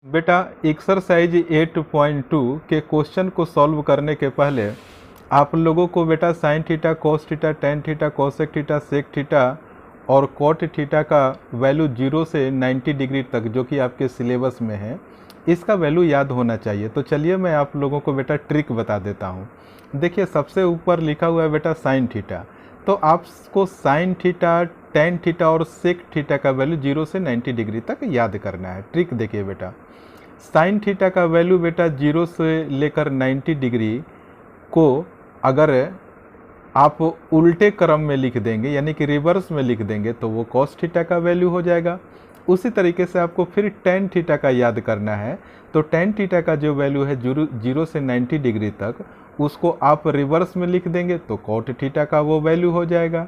बेटा एक्सरसाइज 8.2 के क्वेश्चन को सॉल्व करने के पहले आप लोगों को बेटा sine theta, cos theta, tan theta, cosec theta, sec theta और कॉट थीटा का वैल्यू 0 से 90 डिग्री तक जो कि आपके सिलेबस में है, इसका वैल्यू याद होना चाहिए। तो चलिए मैं आप लोगों को बेटा ट्रिक बता देता हूँ। देखिए सबसे ऊपर लिखा हुआ है बेटा साइन थीटा, तो आपको साइन थीटा, टेन थीटा और सेक थीटा का वैल्यू 0 से 90 डिग्री तक याद करना है। ट्रिक देखिए बेटा, साइन थीटा का वैल्यू बेटा 0 से लेकर 90 डिग्री को अगर आप उल्टे क्रम में लिख देंगे यानी कि रिवर्स में लिख देंगे तो वो कॉस थीटा का वैल्यू हो जाएगा। उसी तरीके से आपको फिर टेन थीटा का याद करना है, तो टेन थीटा का जो वैल्यू है 0 से 90 डिग्री तक, उसको आप रिवर्स में लिख देंगे तो कॉट थीटा का वो वैल्यू हो जाएगा।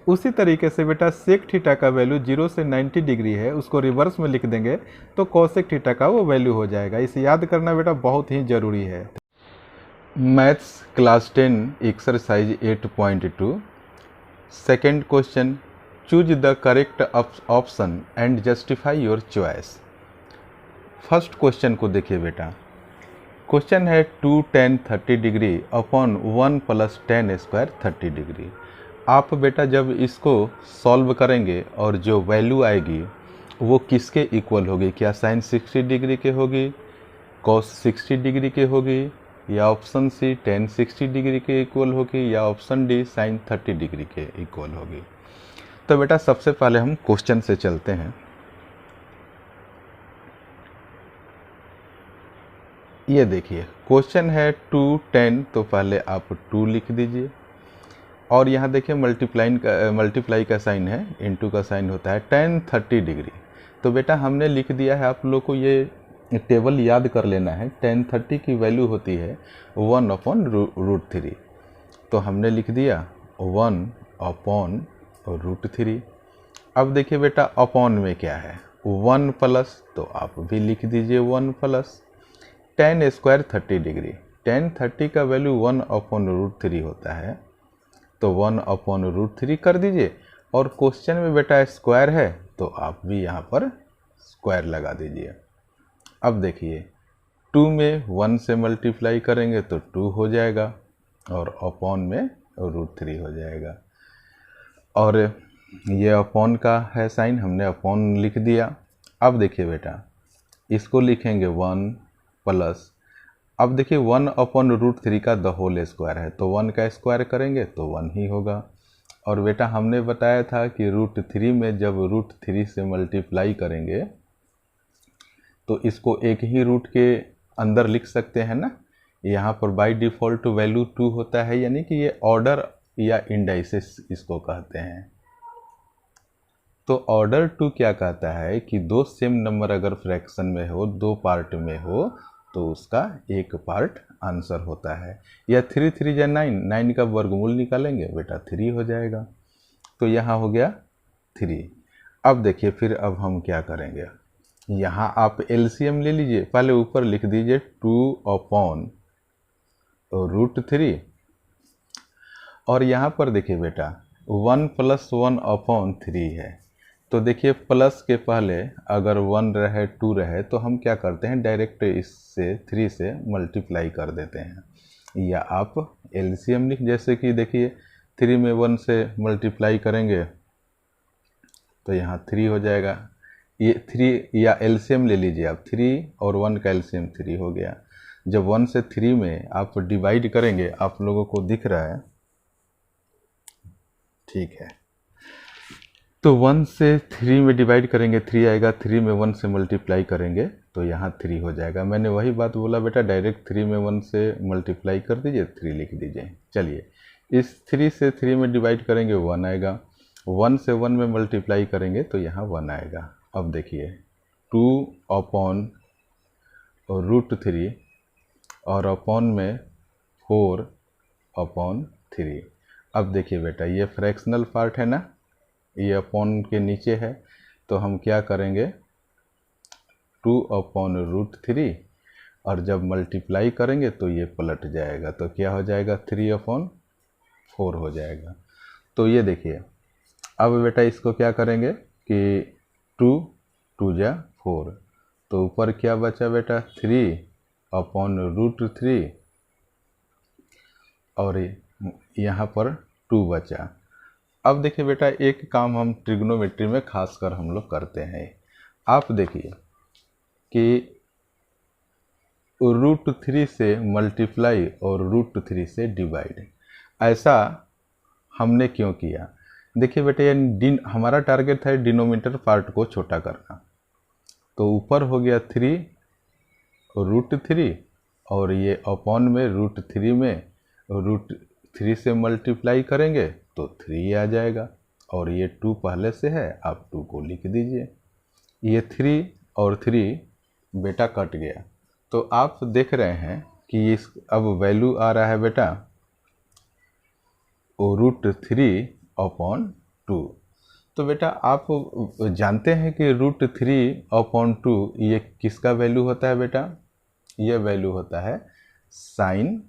उसी तरीके से बेटा सेक थीटा का वैल्यू 0 से 90 डिग्री है, उसको रिवर्स में लिख देंगे तो कॉसेक थीटा का वो वैल्यू हो जाएगा। इसे याद करना बेटा बहुत ही ज़रूरी है। Maths class 10 exercise 8.2 second question, choose the correct option and justify your choice. First question को देखिए बेटा, क्वेश्चन है 2 10 30 degree upon 1 plus 10 square 30 degree. आप बेटा जब इसको सॉल्व करेंगे और जो वैल्यू आएगी वो किसके इक्वल होगी, क्या साइन 60 डिग्री के होगी, कॉस 60 डिग्री के होगी, या ऑप्शन सी टेन 60 डिग्री के इक्वल होगी, या ऑप्शन डी साइन 30 डिग्री के इक्वल होगी। तो बेटा सबसे पहले हम क्वेश्चन से चलते हैं। ये देखिए क्वेश्चन है 2 10, तो पहले आप 2 लिख दीजिए और यहाँ देखिए मल्टीप्लाई का साइन है, इनटू का साइन होता है टेन 30 डिग्री। तो बेटा हमने लिख दिया है, आप लोग को ये टेबल याद कर लेना है। टेन 30 की वैल्यू होती है 1 अपॉन रूट 3, तो हमने लिख दिया 1 अपॉन रूट 3। अब देखिए बेटा अपॉन में क्या है 1 प्लस, तो आप भी लिख दीजिए 1 plus ten square 30 degree. Ten 30 का वैल्यू 1 अपॉन रूट 3 होता है, तो 1 अपॉन रूट 3 कर दीजिए। और क्वेश्चन में बेटा स्क्वायर है तो आप भी यहाँ पर स्क्वायर लगा दीजिए। अब देखिए 2 में 1 से मल्टीप्लाई करेंगे तो 2 हो जाएगा और अपॉन में रूट 3 हो जाएगा। और ये अपॉन का है साइन, हमने अपॉन लिख दिया। अब देखिए बेटा इसको लिखेंगे 1 प्लस, अब देखिए 1 अपॉन रूट 3 का द होल स्क्वायर है, तो 1 का स्क्वायर करेंगे तो 1 ही होगा। और बेटा हमने बताया था कि रूट 3 में जब रूट 3 से मल्टीप्लाई करेंगे तो इसको एक ही रूट के अंदर लिख सकते हैं ना। यहाँ पर बाय डिफ़ॉल्ट वैल्यू 2 होता है, यानी कि ये ऑर्डर या इंडाइसिस इसको कहते हैं। तो ऑर्डर 2 क्या कहता है कि दो सेम नंबर अगर फ्रैक्शन में हो, दो पार्ट में हो, तो उसका एक पार्ट आंसर होता है। या 3 3 या 9, 9 का वर्गमूल निकालेंगे बेटा 3 हो जाएगा। तो यहाँ हो गया 3। अब देखिए फिर अब हम क्या करेंगे, यहाँ आप एलसीएम ले लीजिए। पहले ऊपर लिख दीजिए 2 अपॉन रूट 3, और यहाँ पर देखिए बेटा 1 प्लस 1 अपॉन 3 है। तो देखिए प्लस के पहले अगर 1 रहे 2 रहे तो हम क्या करते हैं, डायरेक्ट इससे 3 से मल्टीप्लाई कर देते हैं। या आप एलसीएम लिख, जैसे कि देखिए 3 में 1 से मल्टीप्लाई करेंगे तो यहाँ 3 हो जाएगा। ये 3 या एलसीएम ले लीजिए आप, 3 और 1 का एलसीएम 3 हो गया। जब 1 से 3 में आप डिवाइड करेंगे, आप लोगों को दिख रहा है, ठीक है, तो 1 से 3 में डिवाइड करेंगे 3 आएगा, 3 में 1 से मल्टीप्लाई करेंगे तो यहाँ 3 हो जाएगा। मैंने वही बात बोला बेटा, डायरेक्ट 3 में 1 से मल्टीप्लाई कर दीजिए, 3 लिख दीजिए। चलिए इस 3 से 3 में डिवाइड करेंगे 1 आएगा, 1 से 1 में मल्टीप्लाई करेंगे तो यहाँ 1 आएगा। अब देखिए 2 अपॉन रूट 3 और अपॉन में 4 अपॉन 3। अब देखिए बेटा ये फ्रैक्शनल पार्ट है ना, ये अपॉन के नीचे है, तो हम क्या करेंगे 2 अपॉन रूट 3, और जब मल्टीप्लाई करेंगे तो ये पलट जाएगा, तो क्या हो जाएगा 3 अपॉन 4 हो जाएगा। तो ये देखिए अब बेटा इसको क्या करेंगे कि 2 2 जा 4, तो ऊपर क्या बचा बेटा 3/√3 और यहाँ पर 2 बचा। अब देखिए बेटा एक काम हम ट्रिग्नोमेट्री में खासकर हम लोग करते हैं। आप देखिए कि √3 से मल्टीप्लाई और √3 से डिवाइड, ऐसा हमने क्यों किया? देखिए बेटे ये हमारा टारगेट है डिनोमिनेटर पार्ट को छोटा करना। तो ऊपर हो गया 3√3 और ये अपॉन में √3 में √3 से मल्टीप्लाई करेंगे तो 3 आ जाएगा और ये 2 पहले से है, आप 2 को लिख दीजिए। ये 3 और 3 बेटा कट गया। तो आप देख रहे हैं कि इस अब वैल्यू आ रहा है बेटा √3/2। तो बेटा आप जानते हैं कि √3/2 ये किसका वैल्यू होता है बेटा? ये वैल्यू होता है साइन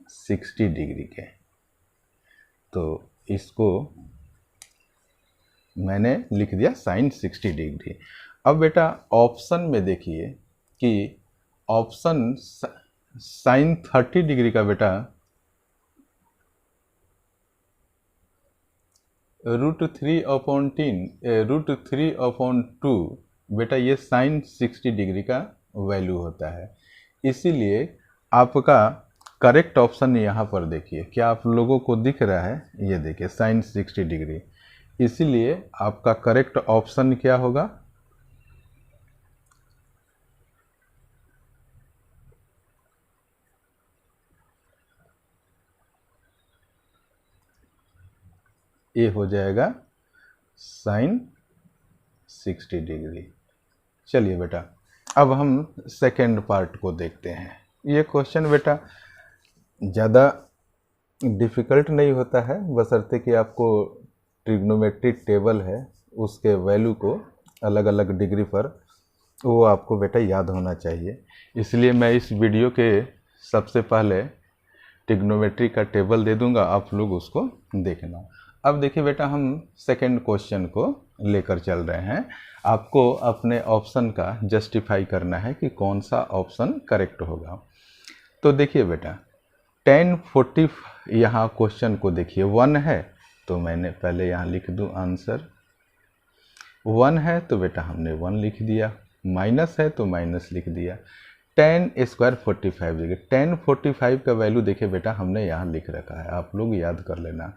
60 डिग्री के। तो इसको मैंने लिख दिया साइन 60 डिग्री। अब बेटा ऑप्शन में देखिए कि ऑप्शन साइन 30 डिग्री का बेटा √3/2 बेटा ये साइन 60 डिग्री का वैल्यू होता है। इसीलिए आपका करेक्ट ऑप्शन यहाँ पर देखिए, क्या आप लोगों को दिख रहा है? ये देखिए साइन 60 डिग्री। इसीलिए आपका करेक्ट ऑप्शन क्या होगा? ये हो जाएगा साइन 60 डिग्री। चलिए बेटा अब हम सेकेंड पार्ट को देखते हैं। ये क्वेश्चन बेटा ज़्यादा डिफ़िकल्ट नहीं होता है, बशर्ते कि आपको ट्रिग्नोमेट्रिक टेबल है उसके वैल्यू को अलग अलग डिग्री पर वो आपको बेटा याद होना चाहिए। इसलिए मैं इस वीडियो के सबसे पहले ट्रिग्नोमेट्री का टेबल दे दूंगा, आप लोग उसको देखना। अब देखिए बेटा हम सेकंड क्वेश्चन को लेकर चल रहे हैं। आपको अपने ऑप्शन का जस्टिफाई करना है कि कौन सा ऑप्शन करेक्ट होगा। तो देखिए बेटा tan 40 यहाँ क्वेश्चन को देखिए 1 है तो मैंने पहले यहाँ लिख दूँ आंसर। 1 है तो बेटा हमने 1 लिख दिया, माइनस है तो माइनस लिख दिया। tan² 45 डिग्री, tan 45 का वैल्यू देखिए बेटा हमने यहाँ लिख रखा है, आप लोग याद कर लेना।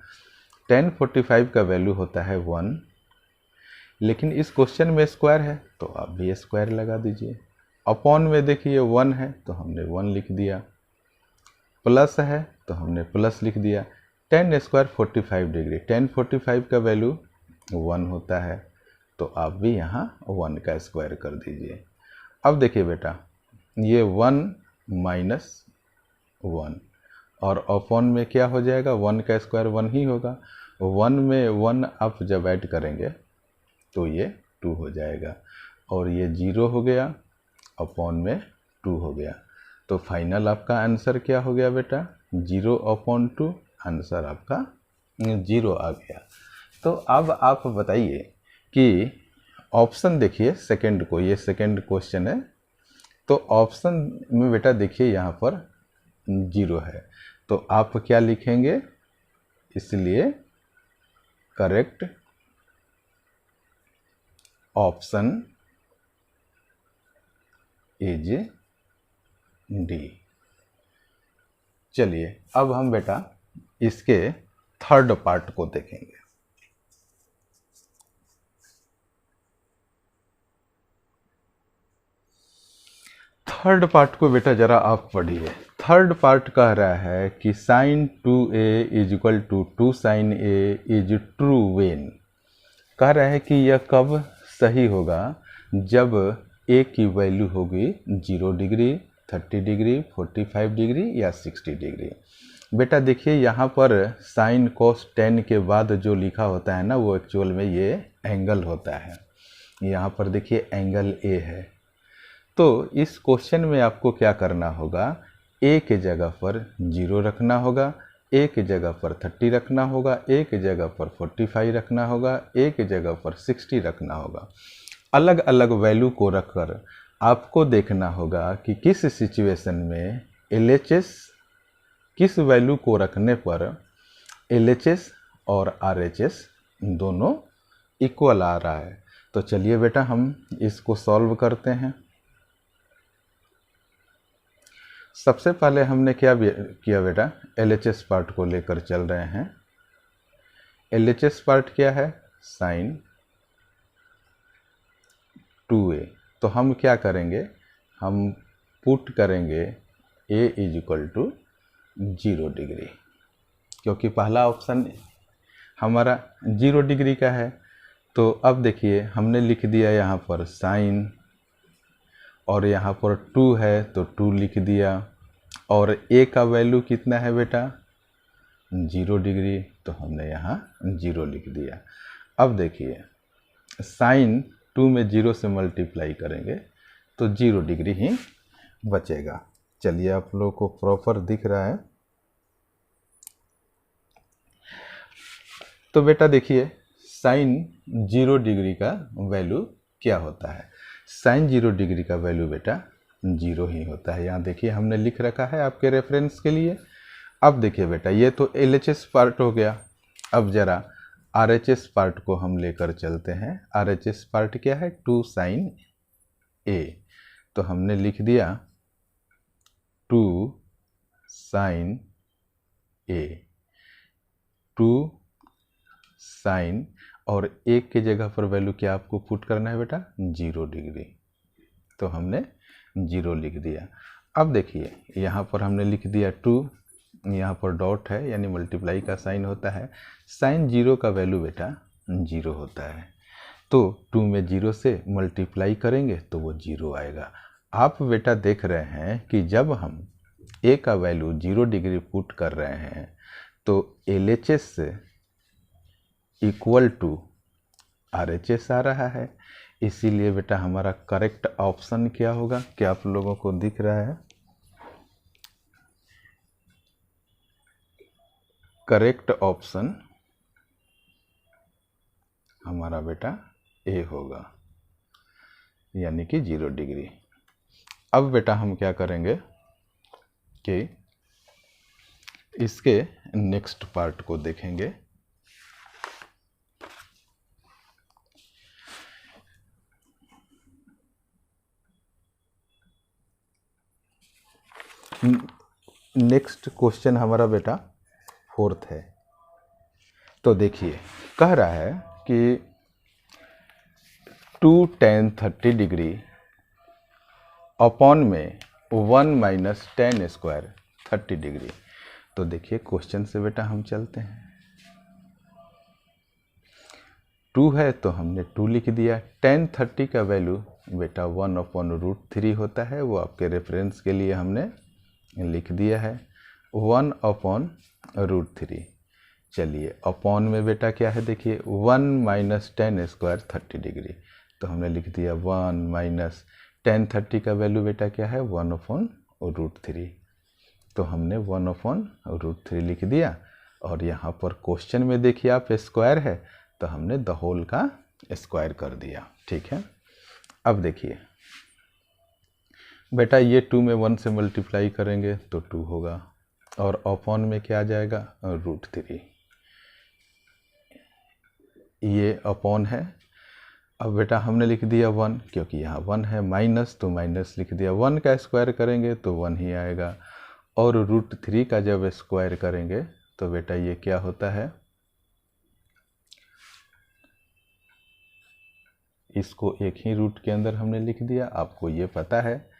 tan 45 का वैल्यू होता है 1, लेकिन इस क्वेश्चन में स्क्वायर है तो आप भी स्क्वायर लगा दीजिए। अपॉन में देखिए 1 है तो हमने 1 लिख दिया, प्लस है तो हमने प्लस लिख दिया। tan² 45 डिग्री, tan 45 का वैल्यू 1 होता है तो आप भी यहाँ 1 का स्क्वायर कर दीजिए। अब देखिए बेटा ये 1 माइनस 1 और अपॉन में क्या हो जाएगा, 1 का स्क्वायर 1 ही होगा। 1 में 1 आप जब ऐड करेंगे तो ये 2 हो जाएगा और ये 0 हो गया, अपॉन में 2 हो गया। तो फाइनल आपका आंसर क्या हो गया बेटा 0/2, आंसर आपका 0 आ गया। तो अब आप बताइए कि ऑप्शन देखिए सेकंड को, ये सेकंड क्वेश्चन है तो ऑप्शन में बेटा देखिए यहाँ पर 0 है तो आप क्या लिखेंगे? इसलिए करेक्ट ऑप्शन इज डी। चलिए अब हम बेटा इसके थर्ड पार्ट को देखेंगे। थर्ड पार्ट को बेटा जरा आप पढ़िए। थर्ड पार्ट कह रहा है कि sin 2a = 2 sin a is true when. कह रहा है कि यह कब सही होगा जब a की वैल्यू होगी 0 डिग्री, 30 डिग्री, 45 डिग्री या 60 डिग्री। बेटा देखिए यहाँ पर sin cos tan के बाद जो लिखा होता है ना वो एक्चुअल में ये एंगल होता है। यहाँ पर देखिए एंगल A है। तो इस क्वेश्चन में आपको क्या करना होगा, A के जगह पर 0 रखना होगा, A के जगह पर 30 रखना होगा, A के जगह पर 45 रखना होगा, A के जगह पर 60 रखना होगा। अलग अलग वैल्यू को रखकर आपको देखना होगा कि किस सिचुएशन में LHS किस वैल्यू को रखने पर LHS और RHS दोनों इक्वल आ रहा है। तो चलिए बेटा हम इसको सॉल्व करते हैं। सबसे पहले हमने क्या किया बेटा, LHS पार्ट को लेकर चल रहे हैं। LHS पार्ट क्या है, साइन 2a। तो हम क्या करेंगे, हम पुट करेंगे a = 0 डिग्री, क्योंकि पहला ऑप्शन हमारा 0 डिग्री का है। तो अब देखिए हमने लिख दिया यहाँ पर साइन, और यहाँ पर 2 है तो 2 लिख दिया, और a का वैल्यू कितना है बेटा, 0 डिग्री, तो हमने यहाँ 0 लिख दिया। अब देखिए साइन 2 में 0 से मल्टीप्लाई करेंगे तो 0 डिग्री ही बचेगा। चलिए आप लोगों को प्रॉपर दिख रहा है। तो बेटा देखिए साइन 0 डिग्री का वैल्यू क्या होता है। साइन 0 डिग्री का वैल्यू बेटा 0 ही होता है। यहाँ देखिए हमने लिख रखा है आपके रेफरेंस के लिए। अब देखिए बेटा ये तो LHS पार्ट हो गया। अब ज़रा RHS पार्ट को हम लेकर चलते हैं। RHS पार्ट क्या है, 2 साइन a। तो हमने लिख दिया 2 साइन a, 2 साइन, और 1 की जगह पर वैल्यू क्या आपको पुट करना है बेटा, 0 डिग्री। तो हमने 0 लिख दिया। अब देखिए यहाँ पर हमने लिख दिया 2, यहाँ पर डॉट है यानी मल्टीप्लाई का साइन होता है। साइन 0 का वैल्यू बेटा 0 होता है। तो 2 में 0 से मल्टीप्लाई करेंगे तो वो 0 आएगा। आप बेटा देख रहे हैं कि जब हम a का वैल्यू 0 डिग्री पुट कर रहे हैं तो LHS इक्वल टू RHS आ रहा है। इसीलिए बेटा हमारा करेक्ट ऑप्शन क्या होगा, क्या आप लोगों को दिख रहा है, करेक्ट ऑप्शन हमारा बेटा A होगा, यानी कि 0 डिग्री। अब बेटा हम क्या करेंगे कि इसके नेक्स्ट पार्ट को देखेंगे। नेक्स्ट क्वेश्चन हमारा बेटा 4th है। तो देखिए कह रहा है कि 2 tan 30 डिग्री अपॉन में 1 माइनस tan स्क्वायर 30 डिग्री। तो देखिए क्वेश्चन से बेटा हम चलते हैं। 2 है तो हमने 2 लिख दिया। tan 30 का वैल्यू बेटा 1/√3 होता है, वो आपके रेफरेंस के लिए हमने लिख दिया है 1/√3। चलिए अपॉन में बेटा क्या है, देखिए 1 माइनस tan स्क्वायर 30 डिग्री। तो हमने लिख दिया 1 माइनस tan 30 का वैल्यू बेटा क्या है, 1/√3। तो हमने 1/√3 लिख दिया। और यहाँ पर क्वेश्चन में देखिए आप स्क्वायर है तो हमने द होल का स्क्वायर कर दिया। ठीक है। अब देखिए बेटा ये 2 में 1 से मल्टीप्लाई करेंगे तो 2 होगा, और अपॉन में क्या आ जाएगा, √3। ये अपॉन है। अब बेटा हमने लिख दिया 1, क्योंकि यहाँ 1 है, माइनस तो माइनस लिख दिया। 1 का स्क्वायर करेंगे तो 1 ही आएगा, और √3 का जब स्क्वायर करेंगे तो बेटा ये क्या होता है, इसको एक ही रूट के अंदर हमने लिख दिया। आपको ये पता है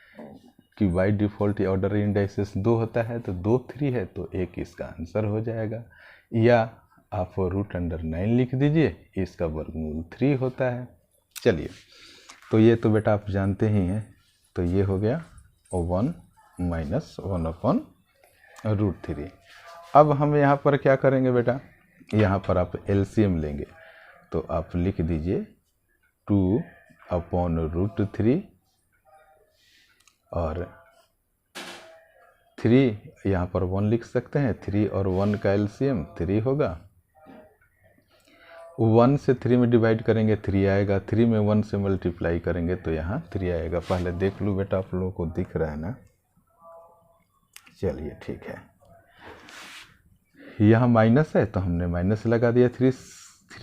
कि बाई डिफ़ॉल्ट ऑर्डर इंडाइसेस 2 होता है, तो 2 3 है तो 1 इसका आंसर हो जाएगा। या आप √9 लिख दीजिए, इसका वर्गमूल 3 होता है। चलिए तो ये तो बेटा आप जानते ही हैं। तो ये हो गया 1 माइनस 1/√3। अब हम यहाँ पर क्या करेंगे बेटा, यहाँ पर आप LCM लेंगे तो आप लिख दीजिए 2/√3 और 3, यहाँ पर 1 लिख सकते हैं। 3 और 1 का LCM 3 होगा, 1 से 3 में डिवाइड करेंगे 3 आएगा, 3 में 1 से मल्टीप्लाई करेंगे तो यहाँ 3 आएगा। पहले देख लूँ बेटा, आप लोगों को दिख रहा है ना? चलिए ठीक है, यहाँ माइनस है तो हमने माइनस लगा दिया। 3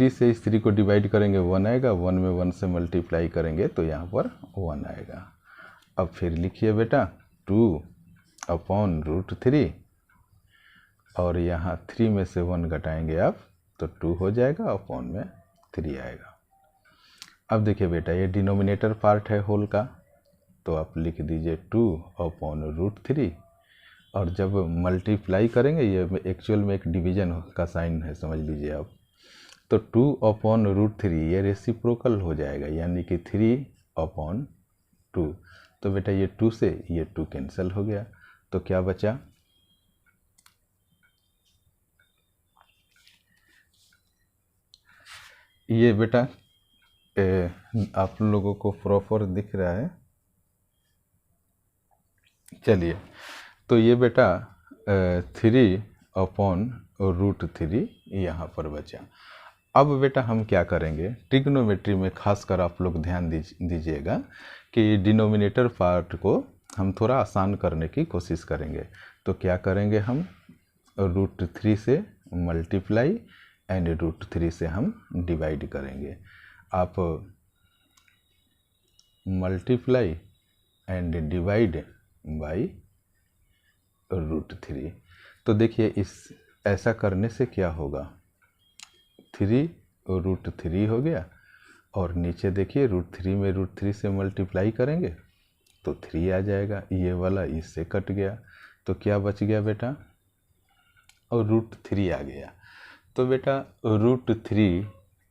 से इस 3 को डिवाइड करेंगे 1 आएगा, 1 में 1 से मल्टीप्लाई करेंगे तो यहाँ पर 1 आएगा। अब फिर लिखिए बेटा 2/√3 और यहाँ 3 में से 1 घटाएंगे आप तो 2 हो जाएगा, अपॉन में 3 आएगा। अब देखिए बेटा, ये डिनोमिनेटर पार्ट है होल का, तो आप लिख दीजिए 2/√3 और जब मल्टीप्लाई करेंगे, ये एक्चुअल में एक डिवीजन का साइन है समझ लीजिए आप, तो 2/√3 ये रेसिप्रोकल हो जाएगा, यानी कि 3/2। तो बेटा ये 2 से ये 2 कैंसिल हो गया, तो क्या बचा? ये बेटा आप लोगों को प्रॉपर दिख रहा है? चलिए, तो ये बेटा 3/√3 यहाँ पर बचा। अब बेटा हम क्या करेंगे, ट्रिग्नोमेट्री में खासकर आप लोग ध्यान दीजिएगा कि डिनोमिनेटर पार्ट को हम थोड़ा आसान करने की कोशिश करेंगे। तो क्या करेंगे हम, √3 से मल्टीप्लाई एंड √3 से हम डिवाइड करेंगे। आप मल्टीप्लाई एंड डिवाइड बाई √3। तो देखिए, इस ऐसा करने से क्या होगा, 3√3 हो गया और नीचे देखिए √3 में √3 से मल्टीप्लाई करेंगे तो 3 आ जाएगा, ये वाला इससे कट गया तो क्या बच गया बेटा, और √3 आ गया। तो बेटा √3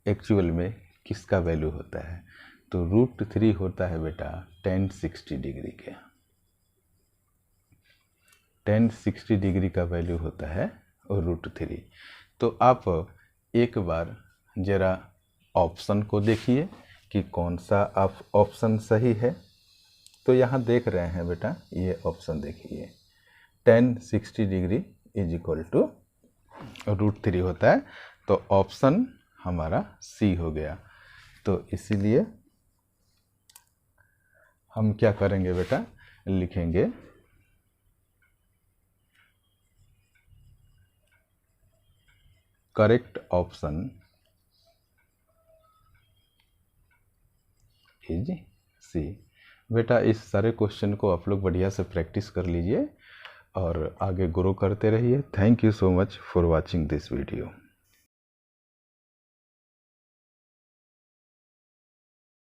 एक्चुअल में किसका वैल्यू होता है, तो √3 होता है बेटा tan 60 डिग्री के, tan 60 डिग्री का वैल्यू होता है √3। तो आप एक बार ज़रा ऑप्शन को देखिए कि कौन सा आप ऑप्शन सही है। तो यहाँ देख रहे हैं बेटा, ये ऑप्शन देखिए, tan 60 degree is equal to √3 होता है, तो ऑप्शन हमारा सी हो गया। तो इसीलिए हम क्या करेंगे बेटा, लिखेंगे करेक्ट ऑप्शन इज सी। बेटा इस सारे क्वेश्चन को आप लोग बढ़िया से प्रैक्टिस कर लीजिए और आगे ग्रो करते रहिए। Thank you so much for watching this video.